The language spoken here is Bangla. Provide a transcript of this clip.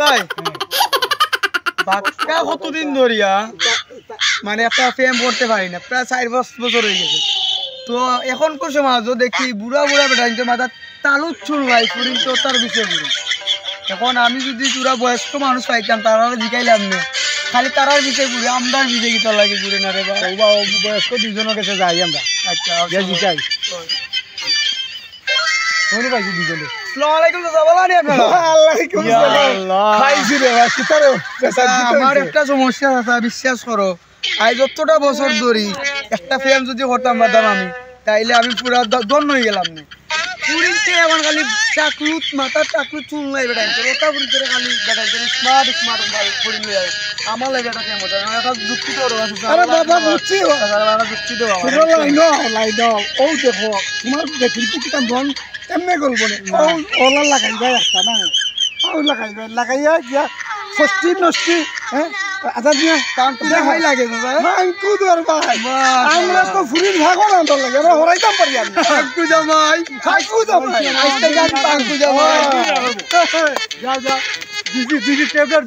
ভাই বাক্কা কতদিন ধরিয়া মানে একটা প্রেম করতে পারি না, প্রায় 4-5 বছর হয়ে গেছে। তো এখনকার সমাজও দেখি বুড়া বুড়া বেটা মাথা তালুর চুল ভাই ফুরিন তো তার বিষয় বুড়ি। এখন আমি যদি পুরা বয়স্ক মানুষ পাইতাম তারা জিকাইলাম না, খালি তারার বিষয় বুড়ি আমদার বিষয় কি লাগে ঘুরে না রে ভাই। বয়স্ক দুজনের কাছে যাই আমরা। আচ্ছা জিকাই মনে পাইছি দুজনে। আসসালামু আলাইকুম দাদা, ভালো আছেন আপনারা? ওয়ালাইকুম আসসালাম। খাইছি রে ভাই কিতারে আমার একটা সমস্যা আছে, বিশ্বাস করো আজ যতটা বছর ধরি একটা ফ্রেম যদি হতাম বাদাম আমি, তাইলে আমি পুরা দন্ন হয়ে গেলাম না। পুরিতে আমার খালি টাকলুত মাথা টাকলুত চুল নাই বেটাইছে, ওটা পুরিতে খালি বেটাইছে স্মার্ট স্মার্ট ভাই পুরি নিয়ে যায়। আমার লাগে এটা কেমন একটা যুক্তি তো আছে। আরে বাবা বুঝছি দাদা যুক্তি দাও আমার। পুরো লাইন ও দেখো তোমার দেখি কি কাম বল এমনি করব না। ও ওলা লাগাইবা একটা না, ও লাগাইয়া গিয়া ষষ্ঠী নষ্টি হ্যাঁ আচ্ছা দিয়া কাঙ্কু দেখাই লাগে দাদা। কাঙ্কু দর ভাই আমরা তো ফুরির ভাগর আন্দোলন লাগে আমরা হরাইতাম পারি না। কাঙ্কু জামাই কাঙ্কু জামাই আজকে গান কাঙ্কু জামাই যা দিদি ট্যাবলেট